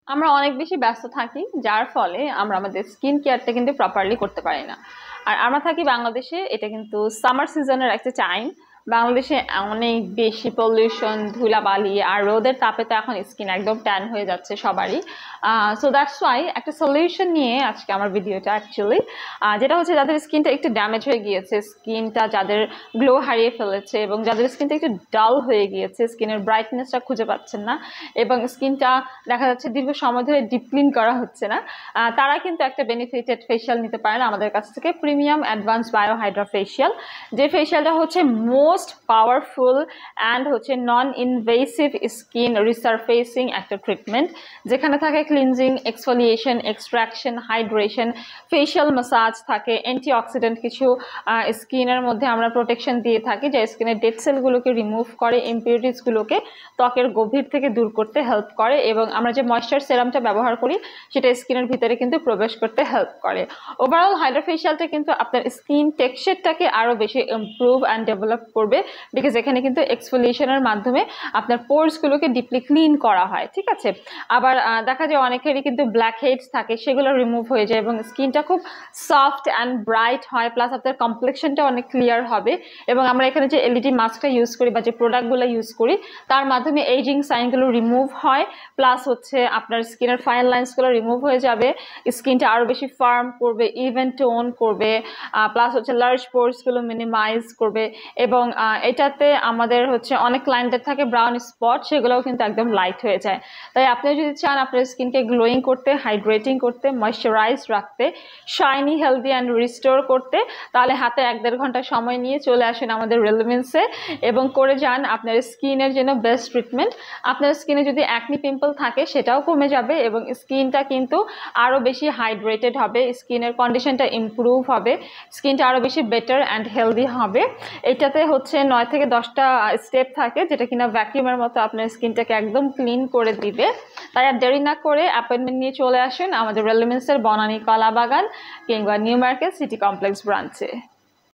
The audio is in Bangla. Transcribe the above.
আমরা অনেক বেশি ব্যস্ত থাকি, যার ফলে আমরা আমাদের স্কিন কেয়ারটা কিন্তু প্রপারলি করতে পারি না। আর আমরা থাকি বাংলাদেশে, এটা কিন্তু সামার সিজনের একটা টাইম। বাংলাদেশে অনেক বেশি পলিউশন, ধুলাবালি আর রোদের তাপে তো এখন স্কিন একদম ট্যান হয়ে যাচ্ছে সবারই। সো দ্যাটস ওয়াই একটা সলিউশন নিয়ে আজকে আমার ভিডিওটা অ্যাকচুয়ালি, যেটা হচ্ছে যাদের স্কিনটা একটু ড্যামেজ হয়ে গিয়েছে, স্কিনটা যাদের গ্লো হারিয়ে ফেলেছে এবং যাদের স্কিনটা একটু ডাল হয়ে গিয়েছে, স্কিনের ব্রাইটনেসটা খুঁজে পাচ্ছেন না এবং স্কিনটা দেখা যাচ্ছে দীর্ঘ সময় ধরে ডিপ ক্লিন করা হচ্ছে না, তারা কিন্তু একটা বেনিফিটেড ফেশিয়াল নিতে পারেন আমাদের কাছ থেকে, premium advance bio Hydra facial. যে ফেশিয়ালটা হচ্ছে মোস্ট পাওয়ারফুল অ্যান্ড হচ্ছে নন ইনভেসিভ স্কিন রিসারফেসিং একটা ট্রিটমেন্ট, যেখানে থাকে cleansing, exfoliation, extraction, hydration, facial massage থাকে, অ্যান্টিঅক্সিডেন্ট কিছু স্কিনের মধ্যে আমরা প্রোটেকশন দিয়ে থাকি, যা স্কিনের ডেড সেলগুলোকে রিমুভ করে, ইমপিউরিটিসগুলোকে ত্বকের গভীর থেকে দূর করতে হেল্প করে, এবং আমরা যে ময়েশ্চার সিরামটা ব্যবহার করি সেটা স্কিনের ভিতরে কিন্তু প্রবেশ করতে হেল্প করে। ওভারঅল হাইড্রা ফেশিয়ালটা কিন্তু আপনার স্কিন টেক্সচারটাকে আরও বেশি ইমপ্রুভ অ্যান্ড ডেভেলপ করবে, বিকজ এখানে কিন্তু এক্সফোলিয়েশনের মাধ্যমে আপনার পোর্সগুলোকে ডিপলি ক্লিন করা হয়, ঠিক আছে। আবার দেখা যায় অনেকেরই কিন্তু ব্ল্যাক হেডস থাকে, সেগুলো রিমুভ হয়ে যায় এবং স্কিনটা খুব সফট অ্যান্ড ব্রাইট হয়, প্লাস আপনার কমপ্লেক্সনটা অনেক ক্লিয়ার হবে। এবং আমরা এখানে যে এলইডি মাস্কটা ইউজ করি বা যে প্রোডাক্টগুলো ইউজ করি তার মাধ্যমে এইজিং সাইনগুলো রিমুভ হয়, প্লাস হচ্ছে আপনার স্কিনের ফাইন লাইন্সগুলো রিমুভ হয়ে যাবে, স্কিনটা আরও বেশি ফার্ম করবে, ইভেন টোন করবে, প্লাস হচ্ছে লার্জ পোর্সগুলো মিনিমাইজ করবে। এবং এটাতে আমাদের হচ্ছে অনেক ক্লায়েন্টের থাকে ব্রাউন স্পট, সেগুলোও কিন্তু একদম লাইট হয়ে যায়। তাই আপনি যদি চান আপনার স্কিনকে গ্লোয়িং করতে, হাইড্রেটিং করতে, ময়েশ্চারাইজ রাখতে, শাইনি, হেলদি অ্যান্ড রিস্টোর করতে, তাহলে হাতে 1-1.5 ঘন্টা সময় নিয়ে চলে আসেন আমাদের রেলেভেন্সে এবং করে যান আপনার স্কিনের জন্য বেস্ট ট্রিটমেন্ট। আপনার স্কিনে যদি অ্যাকনি পিম্পল থাকে সেটাও কমে যাবে এবং স্কিনটা কিন্তু আরও বেশি হাইড্রেটেড হবে, স্কিনের কন্ডিশনটা ইমপ্রুভ হবে, স্কিনটা আরও বেশি বেটার অ্যান্ড হেলদি হবে। এটাতে হচ্ছে 9 থেকে 10টা স্টেপ থাকে, যেটা কিনা ভ্যাকিউমের মতো আপনার স্কিনটাকে একদম ক্লিন করে দিবে। তাই আর দেরি না করে অ্যাপয়েন্টমেন্ট নিয়ে চলে আসুন আমাদের রেলেভেন্সের বনানী কলা বাগান কিংবা নিউ মার্কেট সিটি কমপ্লেক্স ব্রাঞ্চে।